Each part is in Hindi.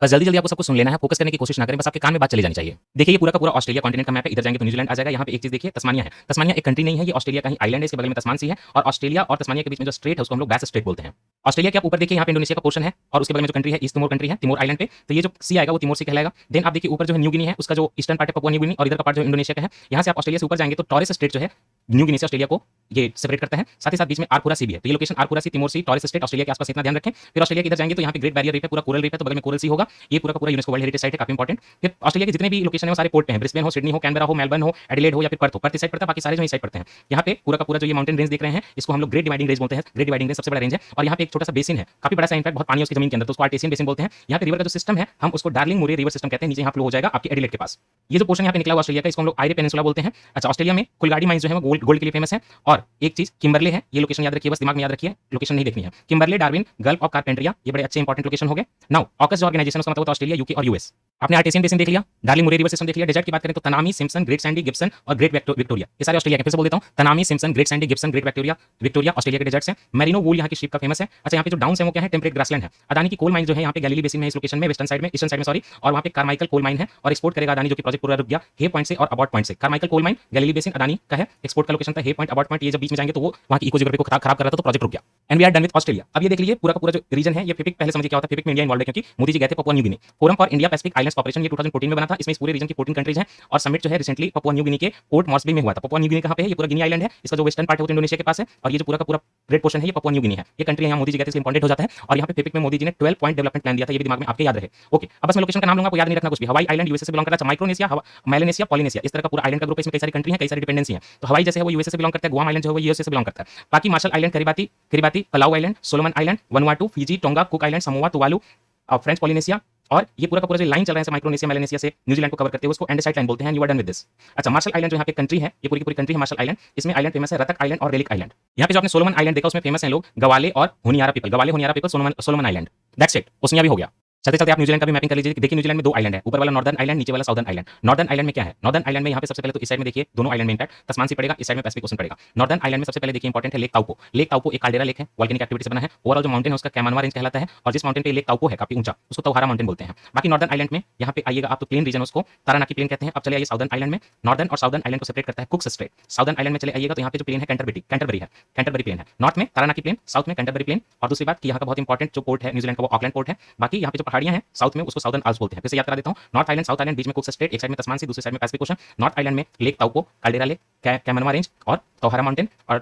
बस जल्दी-जल्दी आपको सब कुछ सुन लेना है, फोकस करने की कोशिश ना करें, बस आपके कान में बात चली जानी चाहिए। देखिए ये पूरा का पूरा ऑस्ट्रेलिया कॉन्टिनेंट का मैप है, इधर जाएँगे तो न्यूजीलैंड आ जाएगा, यहाँ पे एक चीज़ देखिए तस्मानिया है। तस्मानिया एक कंट्री नहीं है, ये ऑस्ट्रेलिया का ही आइलैंड है, इसके बगल में तस्मान सी है और ऑस्ट्रेलिया और तस्मानिया के बीच में जो स्ट्रेट है उसको हम लोग बैस स्ट्रेट बोलते हैं। ऑस्ट्रेलिया के आप ऊपर देखिए यहाँ पे इंडोनेशिया का पोर्शन है और उसके बगल में जो कंट्री है ईस्ट तिमोर कंट्री है, तिमोर आइलैंड पे, तो ये जो सी आएगा वो तिमोर सी कहलाएगा। देन आप देखिए ऊपर जो है न्यू गिनी है, उसका जो ईस्टर्न पार्ट है पपुआ न्यू गिनी और इधर का पार्ट जो इंडोनेशिया का है। यहाँ से आप ऑस्ट्रेलिया से ऊपर जाएँगे तो टॉरेस स्ट्रेट जो है न्यू गिनी से ऑस्ट्रेलिया को ये सेपरेट करता है। साथ ही साथ बीच में आरपुरा सी भी है। तो ये लोकेशन आरपुरा सी, तिमोर सी, टॉरेस स्ट्रेट ऑस्ट्रेलिया के आसपास इतना ध्यान रखें। फिर ऑस्ट्रेलिया के इधर जाएँगे तो यहाँ पे ग्रेट बैरियर रीफ है, पूरा कोरल रीफ है, तो बगल में कोरल सी होगा। ये पूरा का पूरा यूनेस्को वर्ल्ड हेरिटेज साइट है, काफी इंपॉर्टेंट। फिर ऑस्ट्रेलिया के जितने भी लोकेशन है वो सारे पोर्ट पे हैं, ब्रिस्बेन हो, सिडनी हो, कैनबरा हो, मेलबर्न हो, एडिलेड हो या फिर पर्थ हो। पर्थ इस साइड पड़ता है, बाकी सारे जो इस साइड पड़ते हैं। यहाँ पे पूरा का पूरा जो ये माउंटेन रेंज देख रहे हैं, इसको हम लोग ग्रेट डिवाइडिंग रेंज बोलते हैं। ग्रेट डिवाइडिंग रेंज सबसे बड़ा रेंज है और यहाँ पे एक छोटा सा बेसिन है, काफी बड़ा सा, इनफैक्ट बहुत पानी है उसकी जमीन के अंदर, तो उसको आर्टेसियन बेसिन बोलते हैं। यहाँ पे रिवर का जो सिस्टम है हम उसको डार्लिंग मूरे रिवर सिस्टम कहते हैं, नीचे यहाँ फ्लो हो जाएगा आपके एडिलेड के पास। ये जो पोर्शन यहाँ पे निकला हुआ ऑस्ट्रेलिया का, इसको हम लोग आयरे पेनिनसुला बोलते हैं। अच्छा, ऑस्ट्रेलिया में कुलगाड़ी माइंस जो है वो गोल्ड के लिए फेमस है और एक चीज किम्बरले है, ये लोकेशन याद रखिए, बस दिमाग में याद रखिए, लोकेशन नहीं देखनी है। किम्बरले, डार्विन, गल्फ ऑफ कारपेंटरिया, ये बड़े अच्छे इंपॉर्टेंट लोकेशन हो गए। नाउ ऑकस जो ऑर्गेनाइजेशन उसका मतलब होता है ऑस्ट्रेलिया, यूके और यूएस। आपने आर्टेसियन बेसिन देख लिया, डार्लिंग मूरे रिवर सिस्टम देख लिया। डेजर्ट की बात करें तो Tanami, Simpson, great Sandy, Gibson और ग्रेट विक्टोरिया, ये सारे ऑस्ट्रेलिया के। फिर से बोल देता हूं, Tanami, Simpson, great Sandy, Gibson, great Victoria, Victoria Australia के डेजर्ट्स हैं। मेरिनो वूल यहाँ की शिप का फेमस है। अच्छा, यहाँ पे जो डाउन है वो क्या है, टेम्परेट ग्रासलैंड है। अदानी की कोल माइन जो है यहाँ पे गैलीली बेसिन में, इस लोकेशन में, वेस्टर्न साइड में, ईस्टर्न साइड में सॉरी, और वहाँ पे कार्माइकल कोल माइन है और एक्सपोर्ट करेगा अदानी, जो कि प्रोजेक्ट पूरा रुक गया हे पॉइंट से और अबाउट पॉइंट से। Carmichael coal mine, Galilee basin Adani का है, एक्सपोर्ट का लोकेशन था हे पॉइंट, अबाउट पॉइंट। ये जब बीच में जाएंगे तो वो वहाँ की इको जियोग्राफी को खराब कर रहा था, तो प्रोजेक्ट रुक गया। And we are done with Australia. अब ये देख लीजिए पूरा का पूरा जो रीजन है, ये फिपिक, पहले समझिए क्या होता है फिपिक में, इंडिया इन्वॉल्व है क्योंकि मोदी जी गए थे Papua New Guinea. Forum for India Pacific islands corporation ये 2014 में बना था। इसमें इस पूरे रीजन की 14 कंट्रीज हैं और समिट जो है रिसेंटली पपुआ न्यू गिनी के पोर्ट मॉर्सबी में हुआ था। पपुआ न्यू गिनी कहाँ पे है, ये पूरा गिनी आइलैंड है, इसका जो वेस्टर्न पार्ट है वो इंडोनेशिया के पास है और ये जो पूरा का पूरा ग्रेट पोर्शन है ये पपुआ न्यू गिनी है। ये कंट्री यहाँ मोदी जी गए थे, इसलिए इंपॉर्टेंट हो जाता है। और यहाँ पे फिपिक में मोदी जी ने 12 पॉइंट डेवलपमेंट प्लान दिया था, ये भी दिमाग में आपके याद रहे। ओके, अब बस मैं लोकेशन का नाम लूंगा, आपको याद नहीं रखना कुछ भी। हवाई आइलैंड यूएसए से बिलोंग करता है, माइक्रोनेशिया, मेलानेशिया, पॉलिनेशिया, इस तरह का पूरा आइलैंड का ग्रुप है। इसमें कई सारी कंट्री है, कई सारी डिपेंडेंसी है। तो हवाई जैसे है वो यूएसए से बिलोंग करता है, गुआम आइलैंड जो है वो यूएसए से बिलोंग करता है। बाकी Marshall Island, Kiribati, Palau Island, Solomon Island, Vanuatu, Fiji, Tonga, Cook Island, Samoa, Tuvalu, French Polynesia और ये पूरा का पूरा जो लाइन चल रहा है माइक्रोनेशिया, मेलानेशिया से न्यूजीलैंड को कवर करते हुए उसको एंडेसाइट लाइन बोलते हैं। You are done with this. अच्छा, मार्शल आइलैंड जो यहाँ पे कंट्री है, ये पूरी की पूरी कंट्री है मार्शल आइलैंड। इसमें आइलैंड फेमस है रतक आइलैंड और रेलिक आइलैंड। यहाँ पे जो आपने सोलोमन आइलैंड देखा उसमें फेमस है लोग गवाले और होनियारा पीपल, गवाले Honiara people, Solomon Island, that's it. Oceania भी हो गया। चलते चलते आप न्यूजीलैंड का भी मैपिंग कर लीजिए। देखिए न्यूजीलैंड में दो आइलैंड है, ऊपर वाला नॉर्दर्न आइलैंड, नीचे वाला साउदर्न आइलैंड। नॉर्दर्न आइलैंड में क्या है, नॉर्दर्न आइलैंड में यहाँ पे सबसे पहले तो इस साइड में देखिए दोनों आइलैंड में इंपैक्ट तस्मान सी पड़ेगा, इस साइड में पैसिफिक ओशन पड़ेगा। नॉर्दर्न आइलैंड में सबसे पहले देखिए इंपॉर्टेंट है लेक ताउपो। लेक ताउपो एक काल्डेरा लेक है, वोल्केनिक एक्टिविटी से बना है। ओवरऑल जो माउंटेन है उसका कैमानवा रेंज कहलाता है और जिस माउंटेन पे लेक ताउपो है काफी ऊंचा, उसको तोहारा माउंटेन बोलते हैं। बाकी नॉर्दर्न आइलैंड में यहाँ पे आइएगा आप तो प्लेन रीजन, उसको तारानाकी प्लेन कहते हैं। अब चले आइए साउदर्न आइलैंड में, नॉर्दर्न और साउदर्न आइलैंड को सेपरेट करता है कुक्स स्ट्रेट। साउदर्न आइलैंड में चले आइएगा तो यहाँ पे जो प्लेन है कैंटरबरी है, कैंटरबरी प्लेन है। नॉर्थ में तारानाकी प्लेन, साउथ में कैंटरबरी प्लेन। और दूसरी बात कि यहाँ का बहुत इंपॉर्टेंट जो पोर्ट है न्यूजीलैंड का वो ऑकलैंड पोर्ट है। बाकी यहाँ पे जो पहाड़ियां हैं साउथ में उसको साउदर्न आल्प्स बोलते हैं। फिर से याद करा देता हूँ, नॉर्थ आइलैंड, साउथ आइलैंड, बीच में कुक्स स्ट्रेट, एक साइड में तस्मान सी, दूसरी साइड में पैसिफिक ओशन। नॉर्थ आइलैंड में lake Taupo, caldera lake, Kaimanawa range और तोहारा माउंटेन और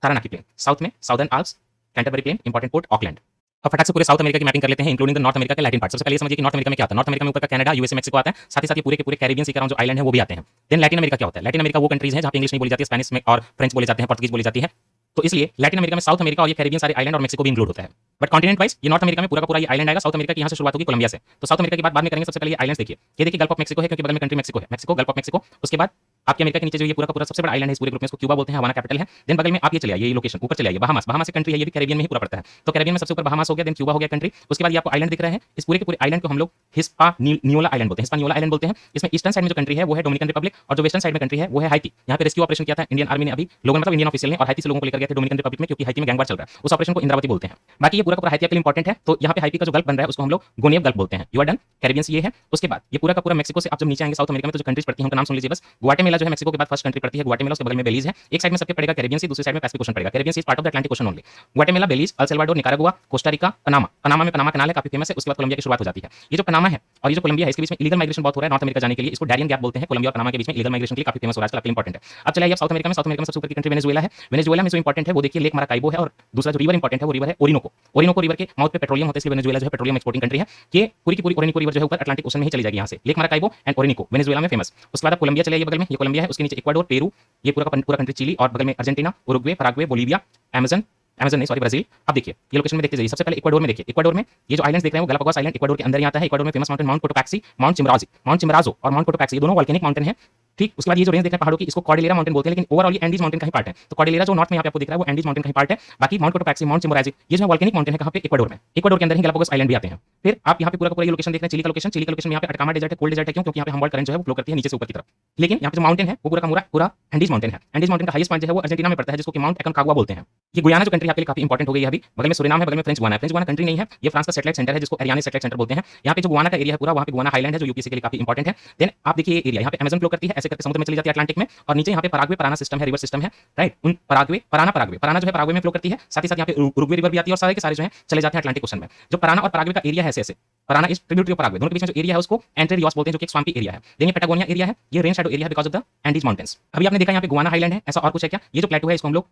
तारानाकी प्लेन। साउथ में Southern Alps, Canterbury plain, important port Auckland. अब फटाक से पूरे साउथ अमेरिका की मैपिंग कर लेते हैं, इंक्लूडिंग द नॉर्थ अमेरिका के लैटिन पार्ट। सबसे पहले ये समझिए कि नॉर्थ अमेरिका में क्या आता है। नॉर्थ अमेरिका में ऊपर का कनाडा, यूएसए, मेक्सिको आता है, साथ ही साथ ये पूरे के पूरे कैरिबियन सी का जो आइलैंड है वो भी आते हैं। देन लैटिन अमेरिका क्या होता है, लैटिन अमेरिका वो कंट्रीज हैं जहाँ पे इंग्लिश नहीं बोली जाती है, स्पेनिश में और फ्रेंच बोले जाते हैं, पोर्तुगीज बोली जाती है। तो इसलिए लैटिन अमेरिका में साउथ अमेरिका और ये कैरिबियन सारे आइलैंड और मेक्सिको भी इंक्लूड होता है। बट कॉन्टिनेंट वाइज ये नॉर्थ अमेरिका में पूरा का पूरा ये आइलैंड आएगा। साउथ अमेरिका की यहाँ से शुरुआत होगी कोलंबिया से। तो साउथ अमेरिका की बात बाद में करेंगे, सबसे पहले ये आइलैंड्स देखिए। ये देखिए गल्फ ऑफ मेक्सिको है क्योंकि बगल में कंट्री मेक्सिको है, मेक्सिको, गल्फ ऑफ मेक्सिको। उसके बाद आपके अमेरिका के नीचे जो ये पूरा का पूरा सबसे बड़ा आइलैंड है इस पूरे ग्रुप में, इसको क्यूबा बोलते हैं, हवाना कैपिटल है। देन बगल में आप ये चले आइए, ये लोकेशन ऊपर चले आइए, बहामास, बहामास से कंट्री है, ये भी कैरिबियन में ही पूरा पड़ता है। तो कैरिबियन में सबसे ऊपर बहामास हो गया, देन क्यूबा हो गया कंट्री। उसके बाद ये आपको आइलैंड दिख रहे हैं, इस पूरे के पूरे आइलैंड को हम लोग हिस्पानियोला आइलैंड बोलते हैं, हिस्पानियोला आइलैंड बोलते हैं। इसमें ईस्टर्न साइड में जो कंट्री है वो है डोमिनिकन रिपब्लिक और जो वेस्टर्न साइड में कंट्री है वो है हाइती। यहाँ पे रेस्क्यू ऑपरेशन किया था इंडियन आर्मी ने, अभी लोगों मतलब इंडियन ऑफिशियल ने, और हाइती से लोगों को लेकर गए थे डोमिनिकन रिपब्लिक में क्योंकि हाइती में गैंगवार चल रहा है। उस ऑपरेशन को इंद्रावती बोलते हैं। बाकी ये पूरा का पूरा हाइती के लिए इंपॉर्टेंट है। तो यहाँ पे हाइती का जो गल्फ बन रहा है उसको हम लोग गोनियब गल्फ बोलते हैं। You are done. कैरिबियन ये है। उसके बाद ये पूरा का पूरा मेक्सिको से आप जब नीचे आएंगे साउथ अमेरिका में तो जो कंट्रीज पड़ती हैं उनका नाम सुन लीजिए बस। ग्वाटेमाला जो है मेक्सिको के बाद फर्स्ट कंट्री पड़ती है, ग्वाटेमाला, उसके बगल में बेलीज है। एक साइड में सबके पड़ेगा कैरिबियन सी, दूसरी साइड में पैसिफिक ओशन पड़ेगा। Caribbean Sea is part of the Atlantic Ocean only. Guatemala, Belize, El Salvador, Nicaragua, Costa Rica, Panama. Panama में पनामा कनाल है, काफी फेमस है। उसके बाद कोलंबिया की शुरुआत हो जाती है। ये जो पनामा है और ये जो कोलंबिया है इसके बीच में इलीगल माइग्रेशन बहुत हो रहा है नॉर्थ अमेरिका जाने के लिए, इसको डैरियन गैप बोलते हैं। कोलंबिया और पनामा के बीच में इलीगल माइग्रेशन के लिए काफी फेमस हो रहा है, आजकल इंपॉर्टेंट है। अब चलिए साउथ अमेरिका में, साउथ अमेरिका में सबसे ऊपर की कंट्री वेनेजुएला है। वेनेजुएला में जो इंपॉर्टेंट है वो देखिए लेक माराकाइबो है और दूसरा जो रिवर इंपॉर्टेंट है वो रिवर है ओरिनोको। ओरिनोको रिवर के माउथ पे पेट्रोलियम होता है, इसलिए वेनेजुएला जो है पेट्रोलियम एक्सपोर्टिंग कंट्री है। ये पूरी की पूरी ओरिनोको रिवर जो है ऊपर अटलांटिक ओशन में ही चली जाएगी, यहाँ से lake Maracaibo and Orinoco Venezuela में फेमस। उसके बाद कोलंबिया चले, ये बगल में ये कोलंबिया है, उसके नीचे इक्वाडोर, पेरू, ये पूरा का पूरा कंट्री चिली और बगल में Argentina, Uruguay, Paraguay, Bolivia, Amazon नहीं सॉरी ब्राजील। अब देखिए ये लोकेशन में देखते जाइए। सबसे पहले इक्वाडोर में देखिए, इक्वाडोर में ये जो आइलैंड्स देख रहे हैं वो गैलापागोस आइलैंड इक्वाडोर के अंदर ही आता है। इक्वाडोर में famous mountain Mount Cotopaxi, Mount Chimborazo और माउंट कोटोपैक्सी, ये दोनों वोल्केनिक माउंटेन है। ठीक, उसके बाद ये जो रेंज देख रहे हैं पहाड़ों की, इसको कॉर्डिलेरा माउंटेन बोलते हैं, लेकिन ओवरऑल ये एंडीज माउंटेन का ही पार्ट है। तो कॉर्डिलेरा जो नॉर्थ में यहाँ पे आपको दिख रहा है वो एंडीज माउंटेन का ही पार्ट है। बाकी माउंट कोटोपैक्सी, माउंट चिमोराजी, ये जो वोल्केनिक माउंटेन है कहाँ पे, इक्वाडोर में। इक्वाडोर के अंदर ही गैलापागोस आइलैंड भी आते हैं। फिर आप यहाँ पे पूरा का पूरा ये लोकेशन देख रहे हैं, चिली का लोकेशन। चिली का लोकेशन में यहाँ पे अटकामा डेजर्ट है, कोल्ड डेजर्ट है। क्यों? क्योंकि यहाँ पे हम्बोल्ट करंट जो है वो फ्लो करती है नीचे से ऊपर की तरफ। लेकिन यहाँ पे जो माउंटेन है वो पूरा का पूरा एंडीज माउंटेन है। एंडीज माउंटेन का हाईएस्ट पॉइंट जो है वो अर्जेंटीना में पड़ता है, जिसको कि माउंट एकोनकागुआ बोलते हैं। ये गुयाना जो कंट्री आपके लिए काफी इंपॉर्टेंट हो गई है अभी। बगल में सूरीनाम है, बगल में फ्रेंच गुयाना है। फ्रेंच गुयाना कंट्री नहीं है, ये फ्रांस का सैटेलाइट सेंटर है, जिसको एरियाने सैटेलाइट सेंटर बोलते हैं। यहाँ पे जो गुयाना का एरिया है पूरा, वहाँ पे गुयाना हाईलैंड है जो यूपीसी के लिए काफी इंपॉर्टेंट है। देन आप देखिए ये एरिया यहाँ पे अमेज़न फ्लो करती है, ऐसे करके समुद्र में चली जाती है अटलांटिक में, और नीचे यहाँ पे पराग्वे पराना सिस्टम है, रिवर सिस्टम है, राइट। उन पराग्वे पराना जो है पराग्वे में फ्लो करती है, साथ ही साथ यहाँ पे उरुग्वे रिवर भी आती है, और सारे के सारे जो है चले जाते हैं अटलांटिक ओशन में। जो पराना और पराग्वे का एरिया है ऐसे, Parana is tributary of Paraguay, दोनों के बीच में जो एरिया है उसको एंट्रे रियोस बोलते हैं, जो कि एक स्वाम्पी एरिया है। देन ये पैटागोनिया एरिया है, ये रेन शैडो एरिया है because of the Andes mountains. अभी आपने देखा यहाँ पे गुयाना हाईलैंड है, ऐसा और कुछ है क्या? ये जो प्लेटो है इसको हम लोग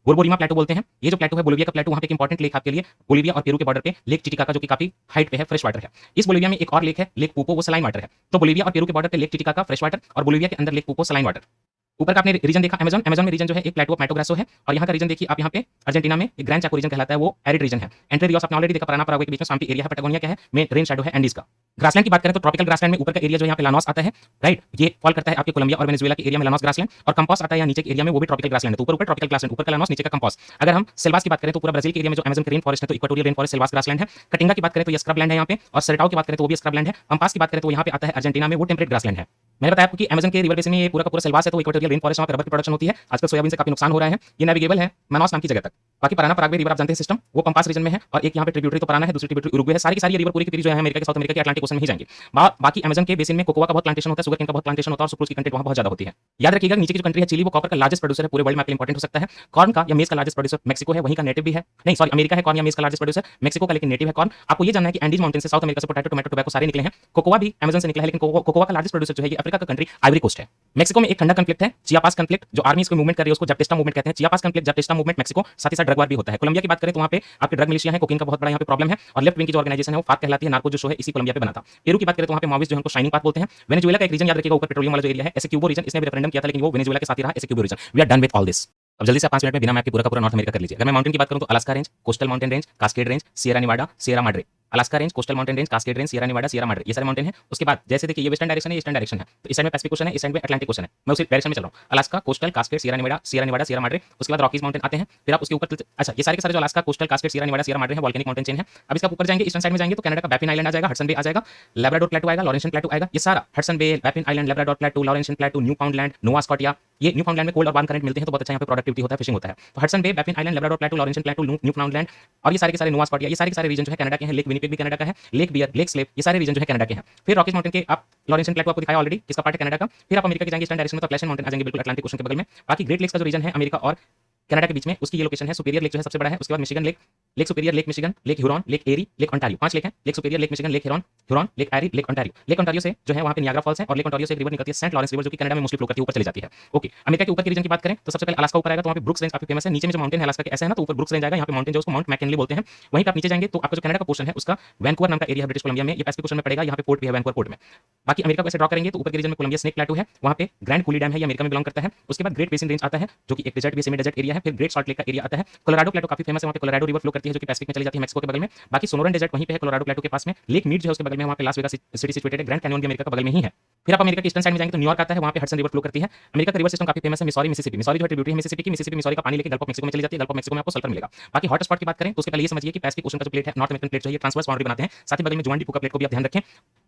बोरबोरीमा प्लेटो बोलते हैं। ये जो प्लेटो है बोलिविया का प्लेटो, वहाँ पे एक इंपॉर्टेंट लेक आपके लिए बोलिविया और पेरू के बॉर्डर पे लेक टिटिकाका, जो कि काफी हाइट पे है, फ्रेश वाटर है। इस बोलिविया में एक और लेक है, लेक पूपो, वो सलाइन वाटर है। तो बोलिविया और पेरू के बॉर्डर पे लेक टिटिकाका फ्रेश वाटर, और बोलिविया के अंदर लेक पूपो सलाइन वाटर। ऊपर का आपने रीजन देखा अमेज़न, अमेज़न में रीजन जो है एक प्लेटो ऑफ मैटो ग्रासो है, और यहाँ का रीजन देखिए आप यहाँ पे अर्जेंटीना में एक ग्रैंड चाको रीजन कहलाता है, वो एरिड रीजन है। एंट्री रियोस आपने ऑलरेडी देखा, पराना पराग्वे के बीच में स्वाम्पी एरिया है। पैटागोनिया क्या है, मेन रेन शैडो है एंडीज का। ग्रासलैंड की बात करें तो ट्रॉपिकल ग्रासलैंड में ऊपर का एरिया जो यहाँ पे लानोस आता है, राइट। ये फॉल करता है आपके कोलंबिया और वेनेजुएला के एरिया में लानोस ग्रासलैंड, और कंपास आता है यहाँ नीचे के एरिया में, वो भी ट्रॉपिकल ग्रासलैंड है। तो ऊपर ट्रॉपिकल ग्रासलैंड, ऊपर का लानोस, नीचे का कंपास। अगर हम सेल्वास की बात करें तो पूरा ब्राजील के एरिया में जो अमेज़न के रेन फॉरेस्ट है तो equatorial rain forest Selvas grassland है। कटिंगा की बात करें तो ये स्क्रब लैंड है यहाँ पे, और सेरेटाओ की बात करें तो वो भी स्क्रब लैंड है। पंपास की बात करें तो यहाँ पे आता है अर्जेंटीना में, वो टेम्परेट ग्रासलैंड है। मैंने बताया आपको कि अमेज़न के रिवर बेसिन में ये पूरा का पूरा सेल्वास है, तो इक्वेटोरियल रेन फॉरेस्ट, वहाँ पे रबर की प्रोडक्शन होती है। आजकल सोयाबीन से काफी नुकसान हो रहा है। ये नेविगेबल है मानोस नाम की जगह तक। बाकी पराना पराग्वे रिवर आप जानते हैं सिस्टम, वो पंपास रीजन में है, और एक यहाँ पे ट्रिब्यूटरी तो पराना है, दूसरी ट्रिब्यूटरी उरुग्वे है। सारी की सारी रिवर पूरी की पूरी जो है अमेरिका के, साउथ अमेरिका के, अटलांटिक ओशन में ही जाएंगे। बाकी अमेज़न के बेसिन में कोकोआ का बहुत प्लांटेशन होता है, शुगर केन का बहुत प्लांटेशन होता है, और सुक्रोज की कंटेंट वहाँ बहुत ज्यादा होती है। याद रखिएगा नीचे की जो कंट्री है चिली, वो कॉपर का लार्जेस्ट प्रोड्यूसर है पूरे वर्ल्ड में, आपके इंपॉर्टेंट हो सकता है। कॉर्न का या मेज का लार्जेस्ट प्रोड्यूसर मेक्सिको है, वहीं का नेटिव भी है, नहीं सॉरी अमेरिका है कॉर्न या मेज का लार्जेस्ट प्रोड्यूसर, मेक्सिको का लेकिन नेटिव है कॉर्न। आपको ये जानना है कि एंडीज माउंटेन से साउथ अमेरिका से पोटैटो, टोमेटो, टोबैको सारे निकले हैं। कोकोआ भी अमेज़न से निकला है, लेकिन कोकोआ का लार्जेस्ट प्रोड्यूसर जो है ये अफ्रीका का कंट्री आइवरी कोस्ट है। मेक्सिको में एक ठंडा कॉन्फ्लिक्ट है, चियापास कॉन्फ्लिक्ट, जो आर्मी इसको मूवमेंट कर रही है उसको जपटेस्टा मूवमेंट कहते हैं। चियापास कॉन्फ्लिक्ट, जपटेस्टा मूवमेंट मेक्सिको, साथ ही साथ ड्रग वार भी होता है। कोलंबिया की बात करें तो वहाँ पे आपके ड्रग मिलिशिया है, कोकीन का बहुत बड़ा यहाँ पे प्रॉब्लम है, और लेफ्ट विंग की जो ऑर्गेनाइजेशन है वो फाक कहलाती है, नार्को जो शो है इसी कोलंबिया पे बना था। पेरू की बात करें तो वहाँ पे माओविस्ट जो है उनको शाइनिंग पाथ बोलते हैं। वेनेजुएला का एक रीजन याद रखिएगा ऊपर पेट्रोलियम वाला जो एरिया है, एसेक्यूबो रीजन, इसने भी रेफरेंडम किया था लेकिन वो वेनेजुएला के साथ ही रहा, Essequibo region. We are done with all this. अब जल्दी से 5 मिनट में बिना मैप के पूरा का पूरा नॉर्थ अमेरिका कर लीजिए। अगर मैं माउंटेन की बात करूं तो Alaska Range, Coastal Mountain Range, Cascade Range, Sierra Nevada, Sierra Madre. Alaska Range, Coastal Mountain Range, Cascade Range, Sierra Nevada, Sierra Madre, ये सारे माउंटेन है। उसके बाद जैसे देखिए ये वेस्टर्न डायरेक्शन है, ये ईस्टर्न डायरेक्शन है, तो इस साइड में पैसिफिक ओशन है, इस साइड में अटलांटिक ओशन है। मैं उसी डायरेक्शन में चल रहा हूं। Alaska, coastal, cascade, Sierra Nevada, Sierra माड्रे। उसके बाद रॉकीज माउंटेन आते हैं, फिर आप उसके ऊपर अच्छा ये सारे के सारे जो Alaska, coastal, cascade, Sierra Nevada, Sierra माड्रे है, वोल्केनिक माउंटेन चेन है। अब इसका ऊपर जाएंगे, ईस्टर्न साइड में जाएंगे तो कनाडा का बैफिन आइलैंड आ जाएगा, हडसन बे आ जाएगा, लैब्राडोर प्लेटो आएगा, लॉरेंशियन प्लेटो आएगा। ये सारा Hudson Bay, Baffin Island, Labrador Plateau, Laurentian Plateau, Newfoundland, Nova Scotia, ये न्यूफाउंडलैंड में कोल्ड और वार्म करंट मिलते हैं तो बहुत अच्छा यहाँ पे प्रोडक्टिविटी होता है, फिशिंग होता है। तो Hudson Bay, Baffin Island, Labrador Plateau, Laurentian Plateau, Newfoundland, और ये सारे के सारे नोवा स्कॉटिया, ये सारे के सारे रीजन जो है कनाडा के हैं। लेक विनिपेग भी कनाडा का है, लेक बियर, लेक स्लेप, ये सारे रीजन जो है कनाडा के हैं। फिर रॉकीज माउंटेन के आप लॉरेंशियन प्लेटो आपको दिखाया ऑलरेडी, किसका पार्ट है कनाडा का। फिर आप अमेरिका के जाएंगे ईस्टर्न डायरेक्शन में तो एप्लेशियन माउंटेन आ जाएंगे बिल्कुल अटलांटिक ओशन के बगल में। बाकी ग्रेट लेक्स का जो रीजन है अमेरिका और कनाडा के बीच में, उसकी ये लोकेशन है। सुपीरियर लेक जो है सबसे बड़ा है, उसके बाद Michigan Lake, Lake Superior, Lake Michigan, Lake Huron, Lake Erie, Lake Ontario, 5 lake हैं। Lake Superior, Lake Michigan, Lake Huron, Lake Erie, Lake Ontario. Lake Ontario से जो है वहाँ पे नियाग्रा फॉल्स है, और लेक ओंटारियो से एक रिवर निकलती है सेंट लॉरेंस रिवर, जो कि कनाडा में मोस्टली फ्लो करती है, ऊपर चली जाती है। ओके, अमेरिका के ऊपर के रीजन की बात करें तो सबसे पहले अलास्का ऊपर आएगा, तो वहाँ पे ब्रुक्स रेंज काफी फेमस है। नीचे में जो माउंटेन है अलास्का के ऐसे है ना, तो ऊपर ब्रुक्स रेंज आएगा, यहाँ पे माउंटेन जो उसको माउंट मैकिनली बोलते हैं। वहीं पे आप नीचे जाएंगे तो आपका जो कनाडा का पोर्शन है उसका वैंकूवर नाम का एरिया है ब्रिटिश कोलंबिया में, ये पैसिफिक ओशन में पड़ेगा, यहाँ पे पोर्ट भी है वैंकूवर पोर्ट में। बाकी अमेरिका को ऐसे ड्रॉ करेंगे तो ऊपर के रीजन में कोलंबिया स्नेक प्लेटो है, वहाँ पे ग्रैंड कूली डैम है, ये अमेरिका में बिलोंग करता है। उसके बाद ग्रेट बेसिन रेंज आता है जो कि एक डेजर्ट भी सेमी डेजर्ट एरिया है। फिर ग्रेट सॉल्ट लेक का एरिया आता है। कोलोराडो प्लेटो काफी फेमस है, वहाँ पे कोलोराडो रिवर फ्लो करती है जो कि पैसिफिक में चली जाती है मैक्सिको के बगल में। बाकी सोनोरन डेजर्ट वहीं पे है कोलोराडो प्लेटो के पास में। लेक मीड जो है उसके बगल में, वहाँ पे लास वेगास सिटी सिचुएटेड है। ग्रैंड कैनियन भी अमेरिका के बगल में ही है। फिर आप अमेरिका के ईस्टर्न साइड में जाएंगे तो न्यूयॉर्क आता है, वहाँ पे हडसन रिवर फ्लो करती है। अमेरिका का रिवर सिस्टम काफी फेमस है, मिसौरी मिसिसिपी। मिसौरी जो है ट्रिब्यूटरी है मिसिसिपी की, मिसिसिपी का पानी लेके गल्फ ऑफ मैक्सिको में चली जाती है, गल्फ ऑफ मैक्सिको में आपको सल्फर मिलेगा। बाकी हॉट स्पॉट की बात करें तो उसके पहले ये समझिए कि पैसिफिक ओशन का जो प्लेट है, नॉर्थ अमेरिकन प्लेट जो है, ट्रांसवर्स बाउंड्री बनाते हैं। साथ ही बगल में जुआन डिपो का प्लेट को भी आप ध्यान रखें।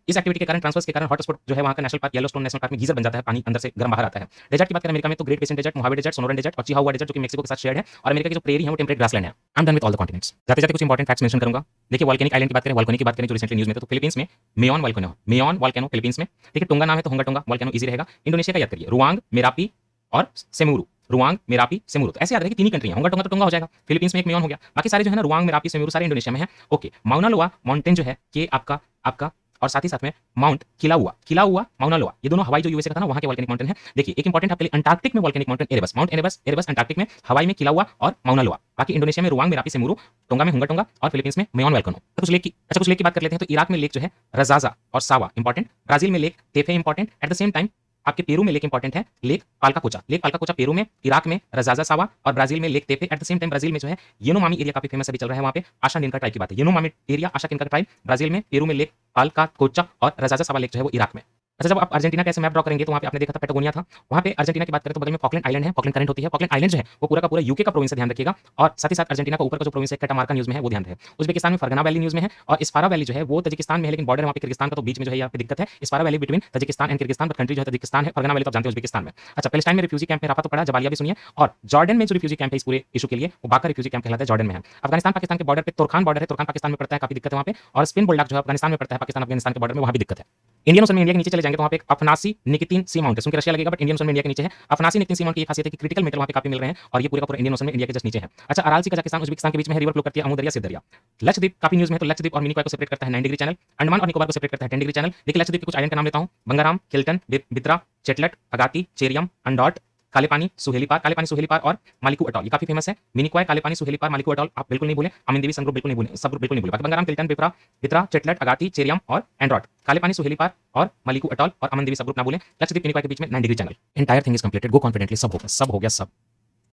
इस एक्टिविटी के कारण, ट्रांसवर्स के कारण हॉट स्पॉट जो है वहाँ का national park Yellowstone national park में गीजर बन जाता है, पानी अंदर से गर्म बाहर आता है। डेजर्ट की बात करें अमेरिका में तो Great Basin desert, Mojave desert, Sonoran desert और चिहुआहुआ डेजर्ट जो कि मैक्सिको के साथ शेयर्ड है। और अमेरिका की जो प्रेरी है वो टेम्परेट ग्रासलैंड है। I am done with all the continents. जाते जाते कुछ इंपॉर्टेंट फैक्ट्स मेंशन करूंगा। देखिए वोल्केनिक आइलैंड की बात करें, वोल्केनिक की बात करें जो रिसेंटली न्यूज में था, तो फिलीपींस में मेयॉन वोल्केनो फिलीपींस में। देखिए टोंगा नाम है तो होंगा टोंगा वोल्केनो इजी रहेगा। इंडोनेशिया का याद करिए, रुआंग, मेरापी और सेमुरू। रुआंग, मेरापी, सेमुरू, तो ऐसे याद रखिए 3 ही कंट्री हैं। होंगा टोंगा तो टोंगा हो जाएगा। फिलीपींस में एक मेयॉन हो गया, बाकी सारे जो है ना रुआंग, मेरापी, सेमुरू सारे इंडोनेशिया में है। ओके, माउना लोआ माउंटेन जो है ये आपका और साथ ही साथ में माउंट किलाउआ माउना लोआ, ये दोनों हवाई जो यूएसए का था ना वहां के वोल्केनिक माउंटेन है। देखिए एक इंपॉर्टेंट आपके लिए अंटार्कटिक में volcanic mountain Erebus, mount Erebus Antarctic में, हवाई में किलाउआ और माउना लोआ। बाकी इंडोनेशिया में रुआंग, मेरापी, सेमुरू, टोंगा में होंगा टोंगा और फिलीपींस में मेयॉन वोल्केनो। कुछ लेक की बात कर लेते हैं तो इराक में लेक जो है रजाजा और सावा इंपॉर्टेंट। ब्राजील में Lake Tefe important. At the same time आपके पेरू में लेक इंपॉर्टेंट है, लेक पाल्काकोचा पेरू में, इराक में रजाजा सावा और ब्राजील में Lake Tefe. At the same time Brazil में जो है येनोमामी एरिया काफी फेमस अभी चल रहा है, वहाँ पे आशा किनका ट्राइब की बात है। येनोमामी एरिया आशा किनका ट्राइब ब्राजील में, पेरू में लेक पाल्काकोचा और रजाजा सावा लेक जो है वो इराक में। अच्छा, जब आप अर्जेंटीना का ऐसे मैप ड्रॉ करेंगे तो वहाँ पे आपने देखा था पैटागोनिया था। वहाँ पे अर्जेंटीना की बात करें तो बगल में फॉकलैंड आइलैंड है, फॉकलैंड करंट होती है। फॉकलैंड आइलैंड जो है वो पूरा का पूरा यूके का प्रोविंस है, ध्यान रखिएगा। और साथ ही साथ अर्जेंटीना का ऊपर का जो प्रोविंस है कैटामार्का न्यूज़ में है, वो ध्यान रहे। उज़्बेकिस्तान में फरगना वैली न्यूज़ में है और इस्फारा वैली जो है वो तजिकिस्तान में है, लेकिन बॉर्डर है वहाँ पे किर्गिस्तान का, तो बीच में जो है यहाँ पे दिक्कत है। Isfara Valley between Tajikistan and Kyrgyzstan, but country जो है तजिकिस्तान है। फरगना वैली तो आप जानते हो उज़्बेकिस्तान में। अच्छा, पैलेस्टाइन में रिफ्यूजी कैंप है, राफा तो पड़ा, जबालिया भी सुनिए। और जॉर्डन में जो रिफ्यूजी कैंप है इस पूरे इशू के लिए, वो बाका रिफ्यूजी कैंप कहलाता है, जॉर्डन में है। अफगानिस्तान पाकिस्तान के बॉर्डर पे तुर्खान बॉर्डर है, तुर्खान पाकिस्तान में पड़ता है, काफी दिक्कत है वहाँ पे। और स्पिन बुलडॉग जो है अफगानिस्तान में पड़ता है, पाकिस्तान अफगानिस्तान के बॉर्डर में, वहाँ भी दिक्कत है। इंडियन ओशन में इंडिया के नीचे चले जाएंगे तो वहाँ पे एक अफनासी निकितीन सी माउंट है, सुन के रशिया लगेगा, बट इंडियन ओशन में इंडिया के नीचे है। अफनासी निकितीन सी माउंट की ये खासियत है कि क्रिटिकल मेटल वहाँ पे काफी मिल रहे हैं और ये पूरा का पूरा इंडियन ओशन में इंडिया के जस्ट नीचे है। अच्छा, अराल सी कजाकिस्तान उज़्बेकिस्तान के बीच में है, रिवर फ्लो करती है अमू दरिया, सिर दरिया। लक्षद्वीप काफी न्यूज में है, तो लक्षद्वीप और मिनिकॉय को सेपरेट करता है 9 डिग्री चैनल। अंडमान और निकोबार को सेपरेट करता है 10 डिग्री चैनल। देखिए लक्षद्वीप के कुछ आइलैंड का नाम लेता हूँ, बंगाराम, किल्टन, बित्रा, चेटलट, अगाती, चेरियम, अंडॉट, काले पानी, सुहेली पार और मालिकू अटॉल, ये काफी फेमस है। मिनिकॉय, काले पानी, सुहेली पार, मालिकू अटॉल आप बिल्कुल नहीं भूलें। अमिंदीवी संग्रुप बिल्कुल नहीं भूलें, सब ग्रुप बिल्कुल नहीं भूलें। बाकी बंगाराम, किल्टन, बित्रा, चेटलट, अगाती, चेरियम और एंड्रॉट, काले पानी, सुहेली पार और मालिकू अटॉल और अमनदीवी सब ग्रुप ना भूलें। लक्षद्वीप मिनिकॉय के बीच में 9 degree channel. Entire thing is completed, go confidently, सब हो गया, सब हो गया, सब।